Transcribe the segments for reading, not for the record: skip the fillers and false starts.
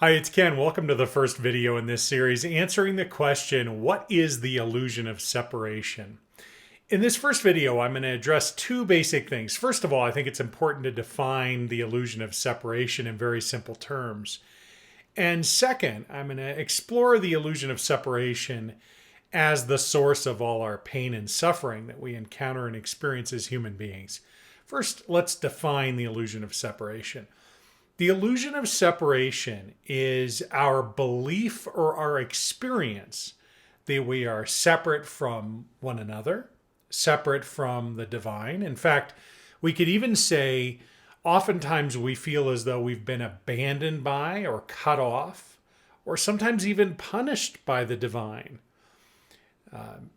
Hi, it's Ken. Welcome to the first video in this series answering the question, what is the illusion of separation? In this first video, I'm going to address two basic things. First of all, I think it's important to define the illusion of separation in very simple terms. And second, I'm going to explore the illusion of separation as the source of all our pain and suffering that we encounter and experience as human beings. First, let's define the illusion of separation. The illusion of separation is our belief or our experience that we are separate from one another, separate from the divine. In fact, we could even say oftentimes we feel as though we've been abandoned by or cut off, or sometimes even punished by the divine.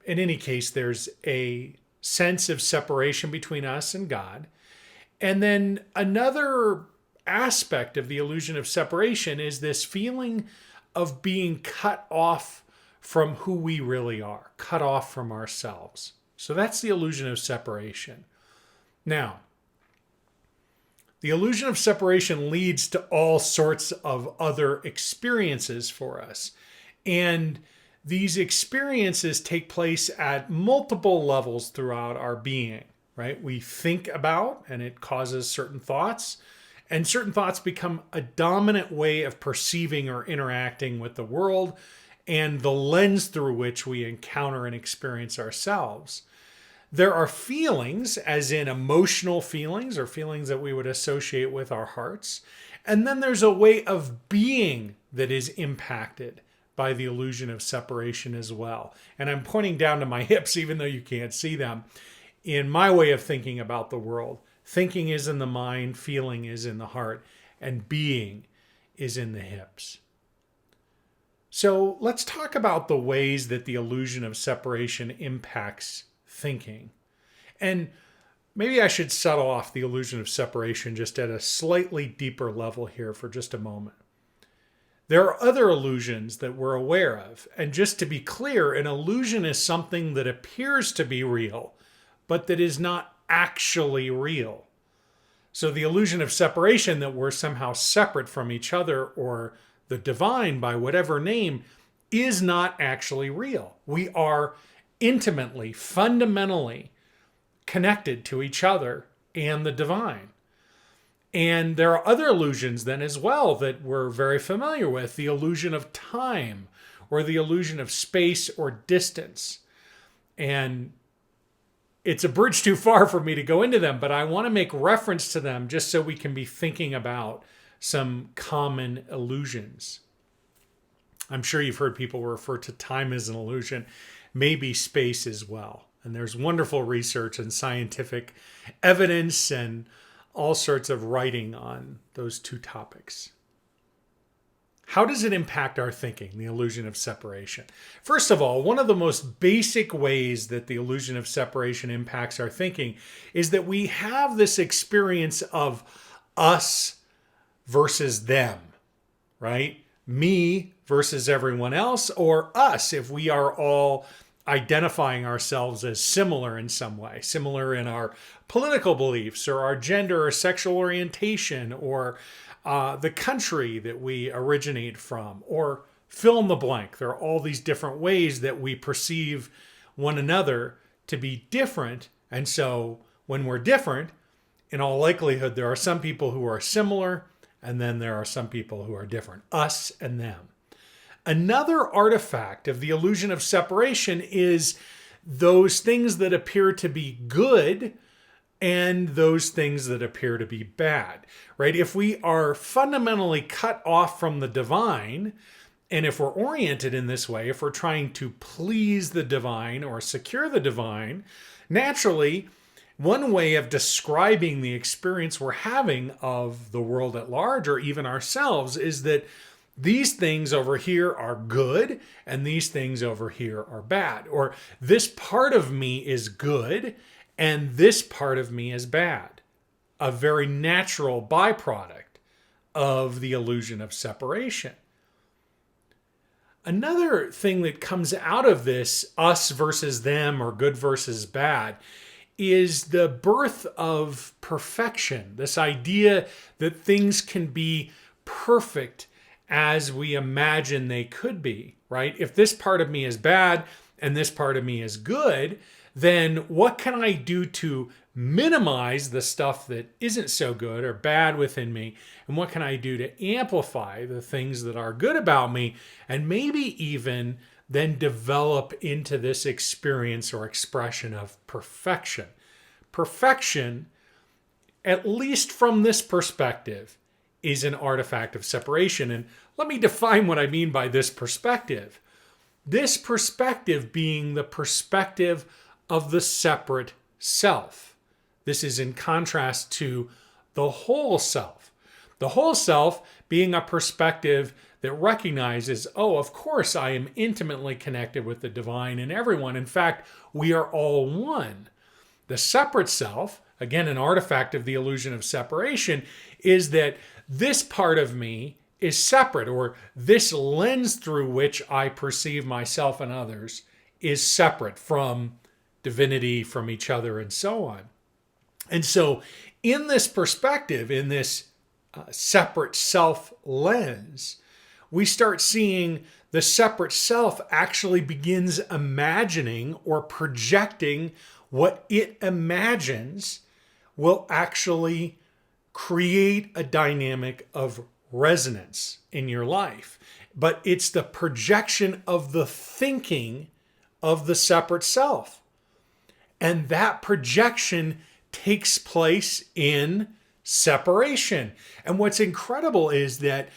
In any case, there's a sense of separation between us and God. And then another aspect of the illusion of separation is this feeling of being cut off from who we really are, cut off from ourselves. So that's the illusion of separation. Now, the illusion of separation leads to all sorts of other experiences for us. And these experiences take place at multiple levels throughout our being, right? We think about, and it causes certain thoughts. And certain thoughts become a dominant way of perceiving or interacting with the world and the lens through which we encounter and experience ourselves. There are feelings, as in emotional feelings or feelings that we would associate with our hearts. And then there's a way of being that is impacted by the illusion of separation as well. And I'm pointing down to my hips, even though you can't see them, in my way of thinking about the world. Thinking is in the mind, feeling is in the heart, and being is in the hips. So let's talk about the ways that the illusion of separation impacts thinking. And maybe I should set off the illusion of separation just at a slightly deeper level here for just a moment. There are other illusions that we're aware of. And just to be clear, an illusion is something that appears to be real, but that is not actually real. So the illusion of separation, that we're somehow separate from each other or the divine by whatever name, is not actually real. We are intimately, fundamentally connected to each other and the divine. And there are other illusions then as well that we're very familiar with. The illusion of time or the illusion of space or distance. And it's a bridge too far for me to go into them, but I want to make reference to them just so we can be thinking about some common illusions. I'm sure you've heard people refer to time as an illusion, maybe space as well. And there's wonderful research and scientific evidence and all sorts of writing on those two topics. How does it impact our thinking, the illusion of separation? First of all, one of the most basic ways that the illusion of separation impacts our thinking is that we have this experience of us versus them, right? Me versus everyone else, or us if we are all identifying ourselves as similar in some way, similar in our political beliefs or our gender or sexual orientation or the country that we originate from, or fill in the blank. There are all these different ways that we perceive one another to be different. And so when we're different, in all likelihood, there are some people who are similar, and then there are some people who are different, us and them. Another artifact of the illusion of separation is those things that appear to be good and those things that appear to be bad, right? If we are fundamentally cut off from the divine, and if we're oriented in this way, if we're trying to please the divine or secure the divine, naturally, one way of describing the experience we're having of the world at large, or even ourselves, is that these things over here are good and these things over here are bad. Or this part of me is good and this part of me is bad. A very natural byproduct of the illusion of separation. Another thing that comes out of this us versus them or good versus bad is the birth of perfection. This idea that things can be perfect as we imagine they could be, right? If this part of me is bad and this part of me is good, then what can I do to minimize the stuff that isn't so good or bad within me? And what can I do to amplify the things that are good about me? And maybe even then develop into this experience or expression of perfection. Perfection, at least from this perspective, is an artifact of separation. And let me define what I mean by this perspective. This perspective being the perspective of the separate self. This is in contrast to the whole self. The whole self being a perspective that recognizes, oh, of course I am intimately connected with the divine and everyone. In fact, we are all one. The separate self, again, an artifact of the illusion of separation, is that this part of me is separate, or this lens through which I perceive myself and others is separate from divinity, from each other, and so on. And so in this perspective, in this separate self lens, we start seeing the separate self actually begins imagining or projecting what it imagines will actually create a dynamic of resonance in your life. But it's the projection of the thinking of the separate self. And that projection takes place in separation. And what's incredible is that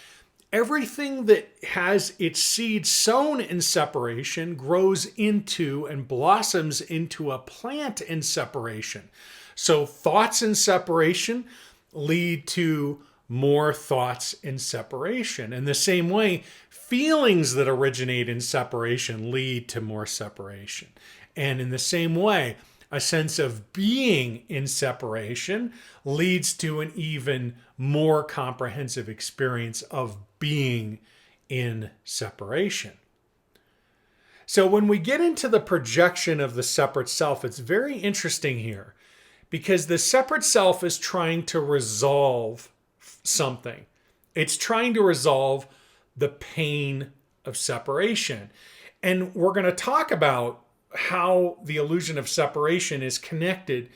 everything that has its seed sown in separation grows into and blossoms into a plant in separation. So thoughts in separation lead to more thoughts in separation. In the same way, feelings that originate in separation lead to more separation. And in the same way, a sense of being in separation leads to an even more comprehensive experience of being in separation. So when we get into the projection of the separate self, it's very interesting here because the separate self is trying to resolve something. It's trying to resolve the pain of separation. And we're going to talk about how the illusion of separation is connected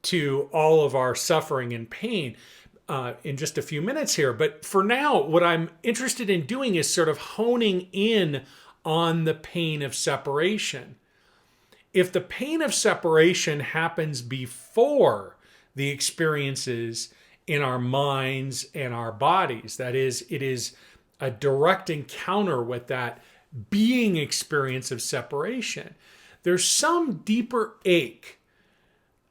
to all of our suffering and pain in just a few minutes here. But for now, what I'm interested in doing is sort of honing in on the pain of separation. If the pain of separation happens before the experiences in our minds and our bodies, that is, it is a direct encounter with that being experience of separation, there's some deeper ache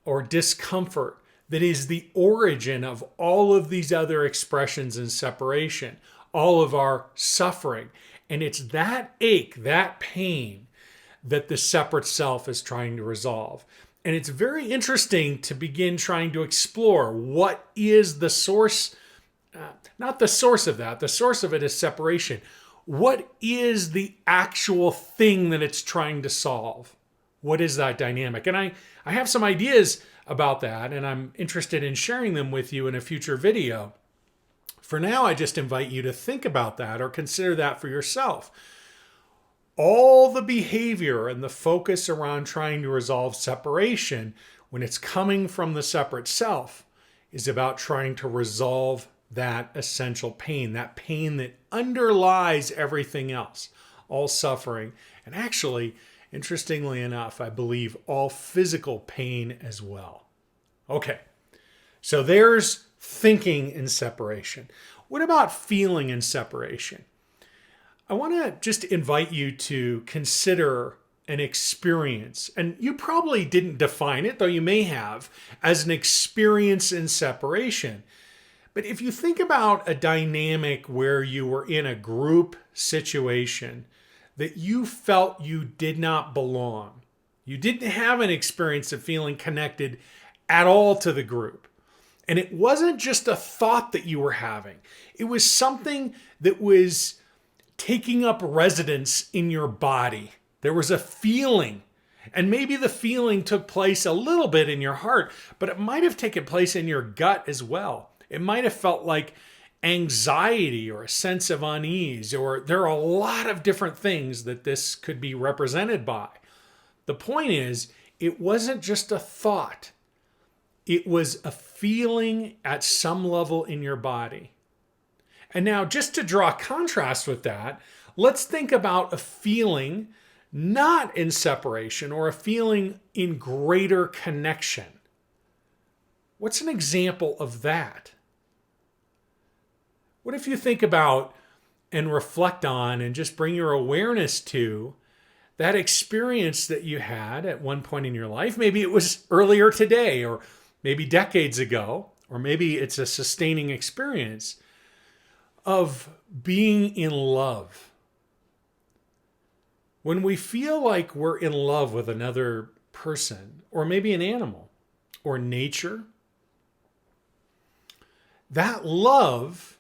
or discomfort that is the origin of all of these other expressions in separation, all of our suffering. And it's that ache, that pain, that the separate self is trying to resolve. And it's very interesting to begin trying to explore what is the source, not the source of that, the source of it is separation. What is the actual thing that it's trying to solve? What is that dynamic? And I have some ideas about that, and I'm interested in sharing them with you in a future video. For now, I just invite you to think about that or consider that for yourself. All the behavior and the focus around trying to resolve separation, when it's coming from the separate self, is about trying to resolve that essential pain that underlies everything else, all suffering, and actually, interestingly enough, I believe all physical pain as well. Okay, so there's thinking in separation. What about feeling in separation? I want to just invite you to consider an experience, and you probably didn't define it, though you may have, as an experience in separation. But if you think about a dynamic where you were in a group situation that you felt you did not belong, you didn't have an experience of feeling connected at all to the group. And it wasn't just a thought that you were having. It was something that was taking up residence in your body. There was a feeling. And maybe the feeling took place a little bit in your heart, but it might have taken place in your gut as well. It might have felt like anxiety or a sense of unease, or there are a lot of different things that this could be represented by. The point is, it wasn't just a thought. It was a feeling at some level in your body. And now, just to draw contrast with that, let's think about a feeling not in separation or a feeling in greater connection. What's an example of that? What if you think about and reflect on and just bring your awareness to that experience that you had at one point in your life? Maybe it was earlier today, or maybe decades ago, or maybe it's a sustaining experience of being in love. When we feel like we're in love with another person, or maybe an animal, or nature, that love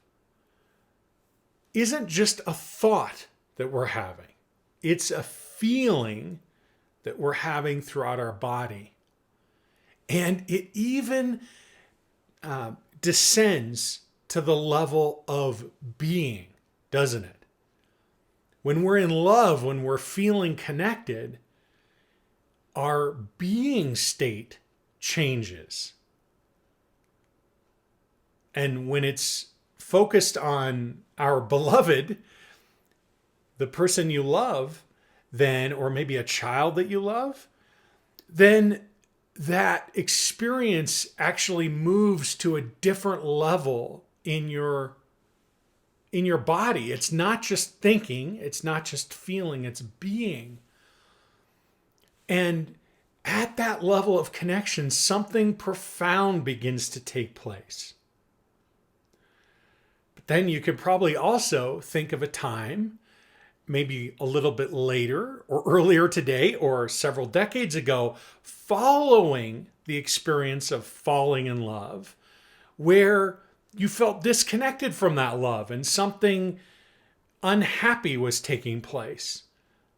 isn't just a thought that we're having. It's a feeling that we're having throughout our body. And it even descends to the level of being, doesn't it? When we're in love, when we're feeling connected, our being state changes. And when it's focused on our beloved, the person you love, then, or maybe a child that you love, then that experience actually moves to a different level in your body. It's not just thinking, it's not just feeling, it's being. And at that level of connection, something profound begins to take place. But then you could probably also think of a time, maybe a little bit later or earlier today or several decades ago, following the experience of falling in love, where you felt disconnected from that love and something unhappy was taking place.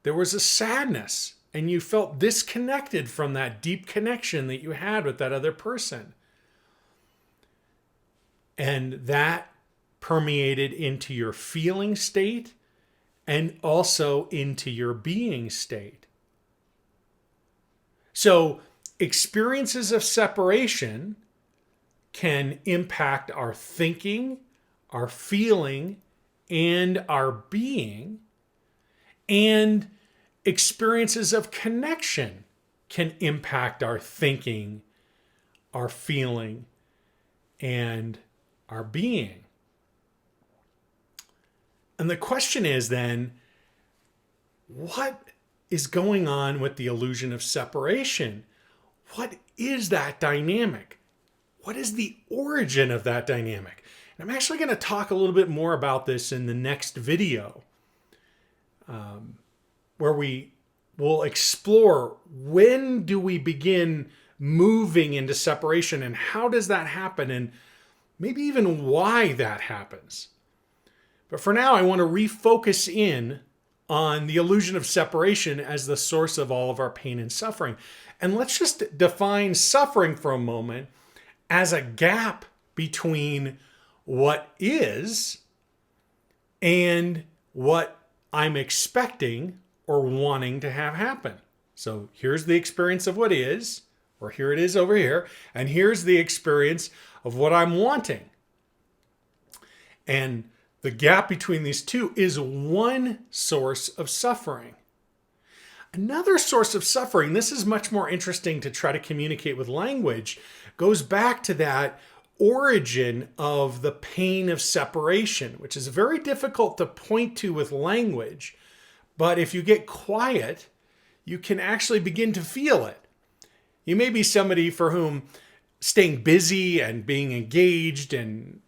There was a sadness and you felt disconnected from that deep connection that you had with that other person. And that permeated into your feeling state and also into your being state. So experiences of separation can impact our thinking, our feeling, and our being. And experiences of connection can impact our thinking, our feeling, and our being. And the question is then, what is going on with the illusion of separation? What is that dynamic? What is the origin of that dynamic? And I'm actually going to talk a little bit more about this in the next video, where we will explore when do we begin moving into separation and how does that happen and maybe even why that happens. But for now, I want to refocus in on the illusion of separation as the source of all of our pain and suffering. And let's just define suffering for a moment as a gap between what is and what I'm expecting or wanting to have happen. So here's the experience of what is, or here it is over here, and here's the experience of what I'm wanting. And the gap between these two is one source of suffering. Another source of suffering, this is much more interesting to try to communicate with language, goes back to that origin of the pain of separation, which is very difficult to point to with language. But if you get quiet, you can actually begin to feel it. You may be somebody for whom staying busy and being engaged and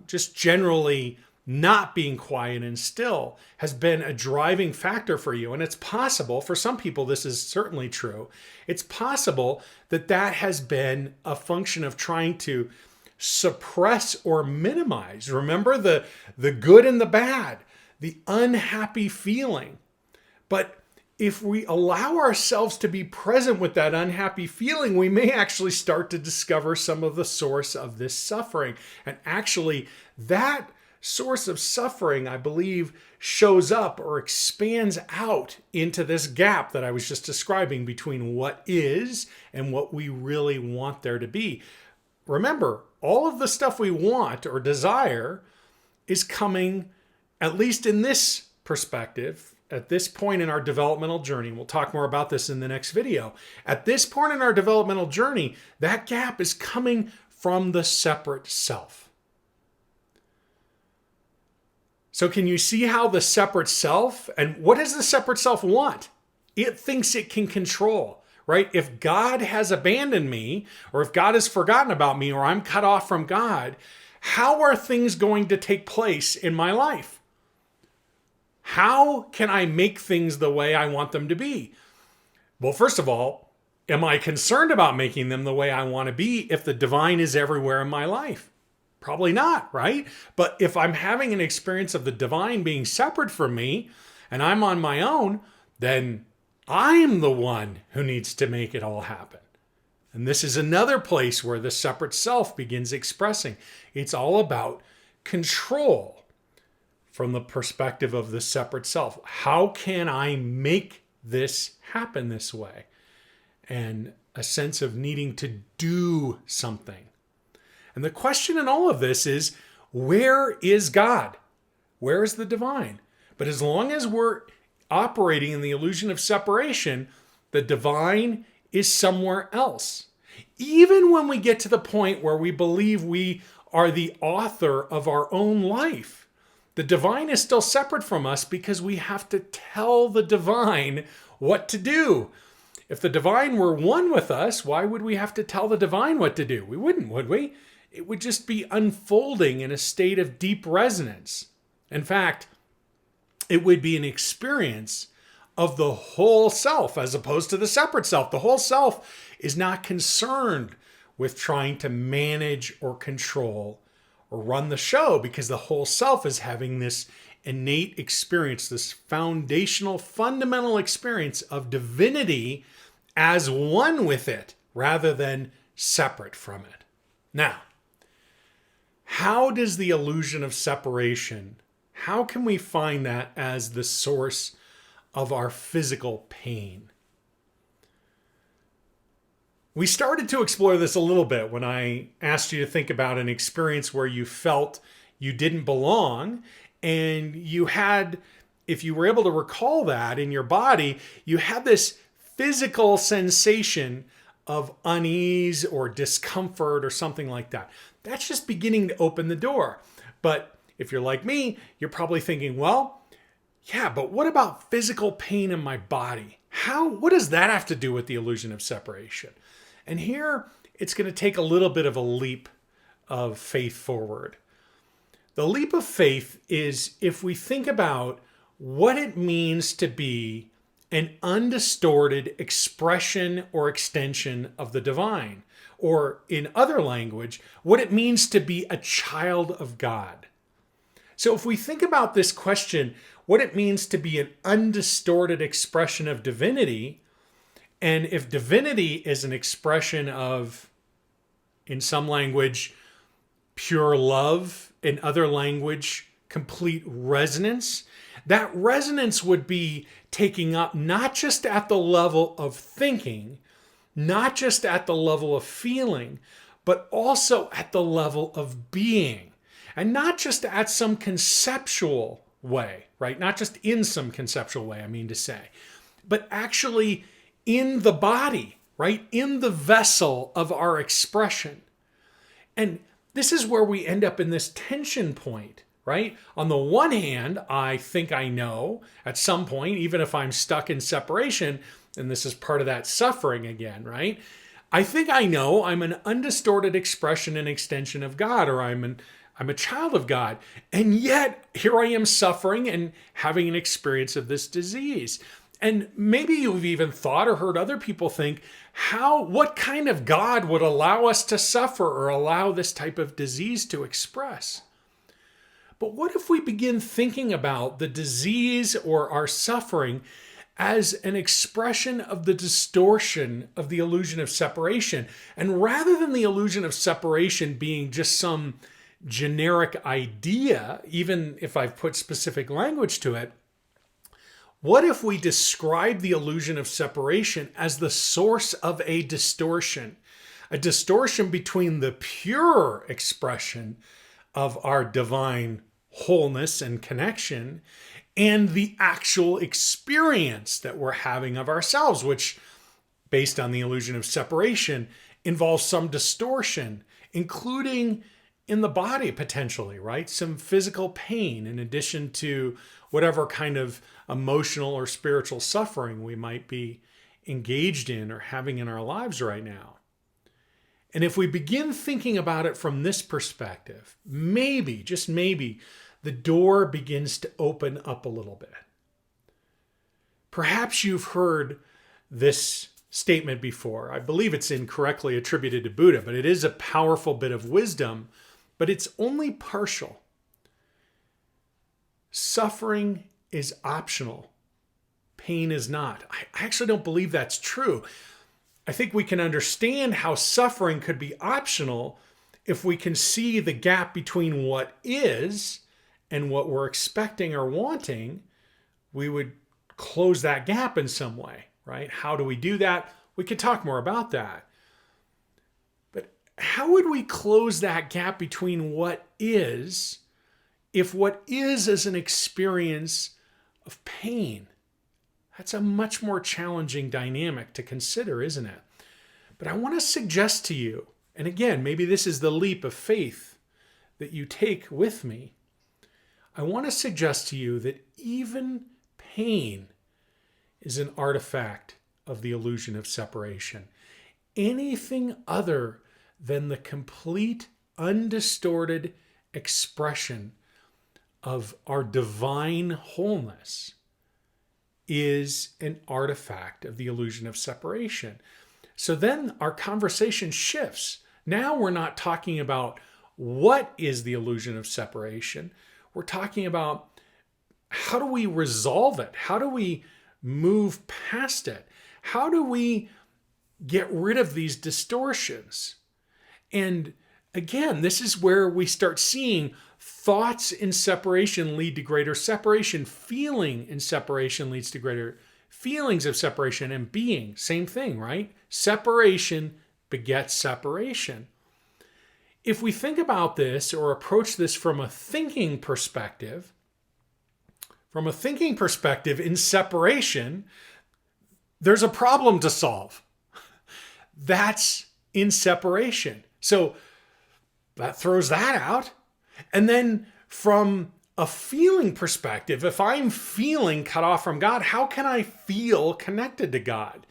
just generally not being quiet and still has been a driving factor for you. And it's possible, for some people this is certainly true, it's possible that that has been a function of trying to suppress or minimize. Remember the good and the bad, the unhappy feeling. But if we allow ourselves to be present with that unhappy feeling, we may actually start to discover some of the source of this suffering. And actually, that source of suffering, I believe, shows up or expands out into this gap that I was just describing between what is and what we really want there to be. Remember, all of the stuff we want or desire is coming, at least in this perspective, at this point in our developmental journey. We'll talk more about this in the next video. At this point in our developmental journey, that gap is coming from the separate self. So can you see how the separate self, and what does the separate self want? It thinks it can control. Right? If God has abandoned me, or if God has forgotten about me, or I'm cut off from God, how are things going to take place in my life? How can I make things the way I want them to be? Well, first of all, am I concerned about making them the way I want to be if the divine is everywhere in my life? Probably not, right? But if I'm having an experience of the divine being separate from me, and I'm on my own, then I'm the one who needs to make it all happen. And this is another place where the separate self begins expressing. It's all about control from the perspective of the separate self. How can I make this happen this way? And a sense of needing to do something. And the question in all of this is, where is God? Where is the divine? But as long as we're operating in the illusion of separation, the divine is somewhere else. Even when we get to the point where we believe we are the author of our own life, the divine is still separate from us because we have to tell the divine what to do. If the divine were one with us, why would we have to tell the divine what to do? We wouldn't, would we? It would just be unfolding in a state of deep resonance. In fact, it would be an experience of the whole self as opposed to the separate self. The whole self is not concerned with trying to manage or control or run the show because the whole self is having this innate experience, this foundational, fundamental experience of divinity as one with it rather than separate from it. Now, how does the illusion of separation, how can we find that as the source of our physical pain? We started to explore this a little bit when I asked you to think about an experience where you felt you didn't belong and you had, if you were able to recall that in your body, you had this physical sensation of unease or discomfort or something like that. That's just beginning to open the door. But if you're like me, you're probably thinking, well, yeah, but what about physical pain in my body? What does that have to do with the illusion of separation? And here it's going to take a little bit of a leap of faith forward. The leap of faith is if we think about what it means to be an undistorted expression or extension of the divine, or in other language, what it means to be a child of God. So if we think about this question, what it means to be an undistorted expression of divinity, and if divinity is an expression of, in some language, pure love, in other language, complete resonance, that resonance would be taking up not just at the level of thinking, not just at the level of feeling, but also at the level of being. And not just at some conceptual way, right? Not just in some conceptual way, I mean to say, but actually in the body, right? In the vessel of our expression. And this is where we end up in this tension point, right? On the one hand, I think I know at some point, even if I'm stuck in separation, and this is part of that suffering again, right? I think I know I'm an undistorted expression and extension of God, or I'm a child of God. And yet here I am suffering and having an experience of this disease. And maybe you've even thought or heard other people think, what kind of God would allow us to suffer or allow this type of disease to express? But what if we begin thinking about the disease or our suffering as an expression of the distortion of the illusion of separation? And rather than the illusion of separation being just some generic idea, even if I've put specific language to it, what if we describe the illusion of separation as the source of a distortion between the pure expression of our divine wholeness and connection and the actual experience that we're having of ourselves, which, based on the illusion of separation, involves some distortion, including in the body potentially, right? Some physical pain in addition to whatever kind of emotional or spiritual suffering we might be engaged in or having in our lives right now. And if we begin thinking about it from this perspective, maybe, just maybe, the door begins to open up a little bit. Perhaps you've heard this statement before. I believe it's incorrectly attributed to Buddha, but it is a powerful bit of wisdom, but it's only partial. Suffering is optional. Pain is not. I actually don't believe that's true. I think we can understand how suffering could be optional if we can see the gap between what is and what we're expecting or wanting. We would close that gap in some way, right? How do we do that? We could talk more about that. But how would we close that gap between what is if what is an experience of pain? That's a much more challenging dynamic to consider, isn't it? But I want to suggest to you, and again, maybe this is the leap of faith that you take with me. I want to suggest to you that even pain is an artifact of the illusion of separation. Anything other than the complete, undistorted expression of our divine wholeness is an artifact of the illusion of separation. So then our conversation shifts. Now we're not talking about what is the illusion of separation. We're talking about how do we resolve it? How do we move past it? How do we get rid of these distortions? And again, this is where we start seeing thoughts in separation lead to greater separation. Feeling in separation leads to greater feelings of separation. And being, same thing, right? Separation begets separation. If we think about this or approach this from a thinking perspective, in separation, there's a problem to solve. That's in separation. So that throws that out. And then from a feeling perspective, if I'm feeling cut off from God, how can I feel connected to God?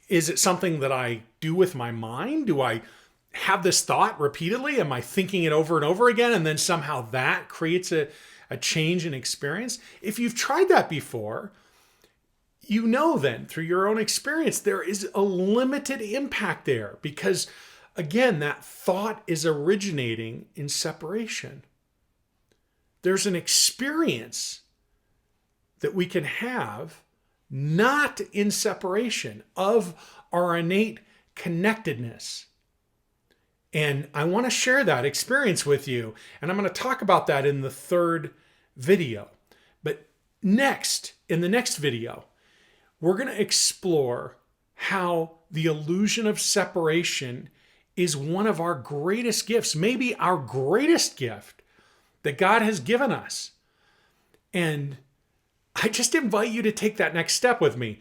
Is it something that I do with my mind? Do I have this thought repeatedly? Am I thinking it over and over again? And then somehow that creates a change in experience? If you've tried that before, you know then through your own experience, there is a limited impact there because, again, that thought is originating in separation. There's an experience that we can have not in separation of our innate connectedness. And I want to share that experience with you. And I'm going to talk about that in the third video. But next, in the next video, we're going to explore how the illusion of separation is one of our greatest gifts, maybe our greatest gift that God has given us. And I just invite you to take that next step with me.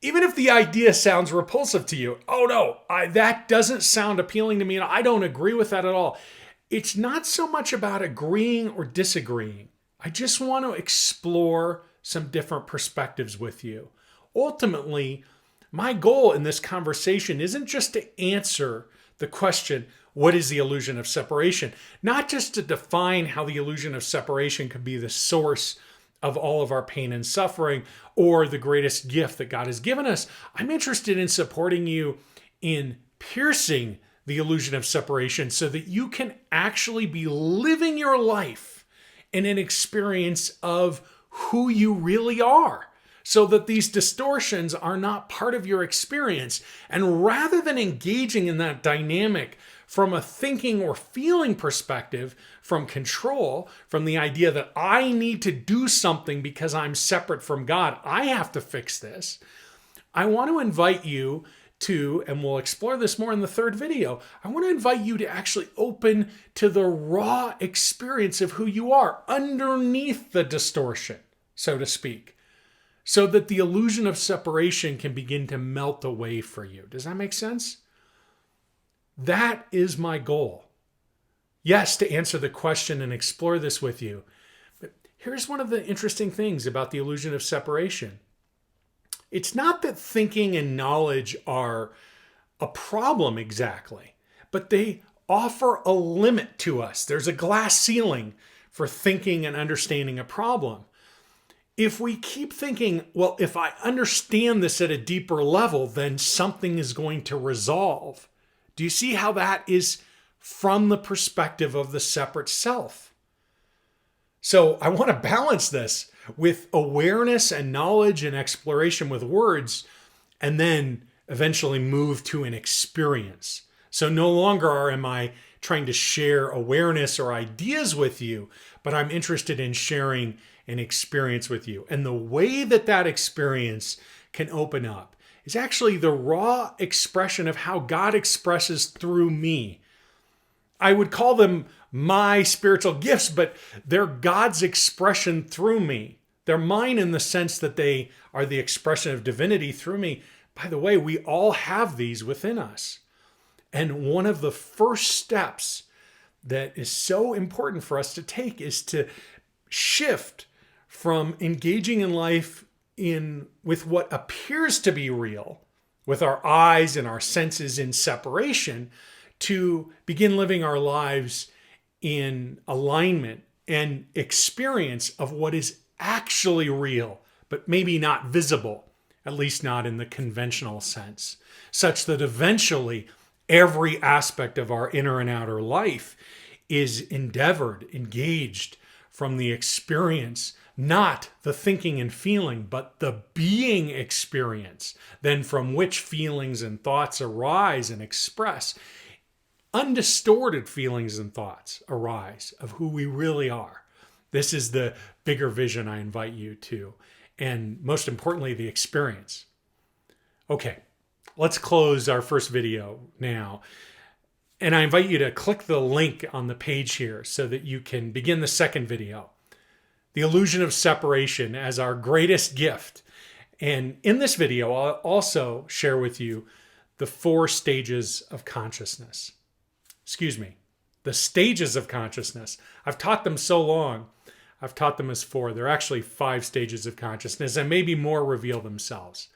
Even if the idea sounds repulsive to you, oh no, that doesn't sound appealing to me and I don't agree with that at all. It's not so much about agreeing or disagreeing. I just want to explore some different perspectives with you. Ultimately, my goal in this conversation isn't just to answer the question, what is the illusion of separation? Not just to define how the illusion of separation could be the source of all of our pain and suffering or the greatest gift that God has given us. I'm interested in supporting you in piercing the illusion of separation so that you can actually be living your life in an experience of who you really are, so that these distortions are not part of your experience. And rather than engaging in that dynamic from a thinking or feeling perspective, from control, from the idea that I need to do something because I'm separate from God, I have to fix this, I want to invite you to, and we'll explore this more in the third video, I want to invite you to actually open to the raw experience of who you are underneath the distortion, so to speak, so that the illusion of separation can begin to melt away for you. Does that make sense? That is my goal. Yes, to answer the question and explore this with you. But here's one of the interesting things about the illusion of separation. It's not that thinking and knowledge are a problem exactly, but they offer a limit to us. There's a glass ceiling for thinking and understanding a problem. If we keep thinking, well, if I understand this at a deeper level, then something is going to resolve. Do you see how that is from the perspective of the separate self? So I want to balance this with awareness and knowledge and exploration with words, and then eventually move to an experience. So no longer am I trying to share awareness or ideas with you, but I'm interested in sharing an experience with you. And the way that that experience can open up is actually the raw expression of how God expresses through me. I would call them my spiritual gifts, but they're God's expression through me. They're mine in the sense that they are the expression of divinity through me. By the way, we all have these within us. And one of the first steps that is so important for us to take is to shift from engaging in life with what appears to be real, with our eyes and our senses in separation, to begin living our lives in alignment and experience of what is actually real, but maybe not visible, at least not in the conventional sense, such that eventually every aspect of our inner and outer life is engaged from the experience, not the thinking and feeling, but the being experience, then from which feelings and thoughts arise and express. Undistorted feelings and thoughts arise of who we really are. This is the bigger vision I invite you to, and most importantly, the experience. Okay, let's close our first video now. And I invite you to click the link on the page here so that you can begin the second video. The illusion of separation as our greatest gift. And in this video, I'll also share with you the 4 stages of consciousness. The stages of consciousness. I've taught them so long. I've taught them as 4. They're actually 5 stages of consciousness, and maybe more reveal themselves.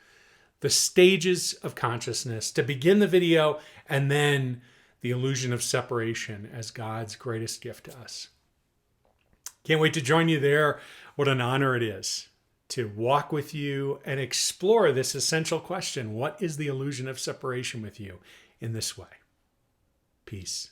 The stages of consciousness to begin the video, and then the illusion of separation as God's greatest gift to us. Can't wait to join you there. What an honor it is to walk with you and explore this essential question. What is the illusion of separation with you in this way? Peace.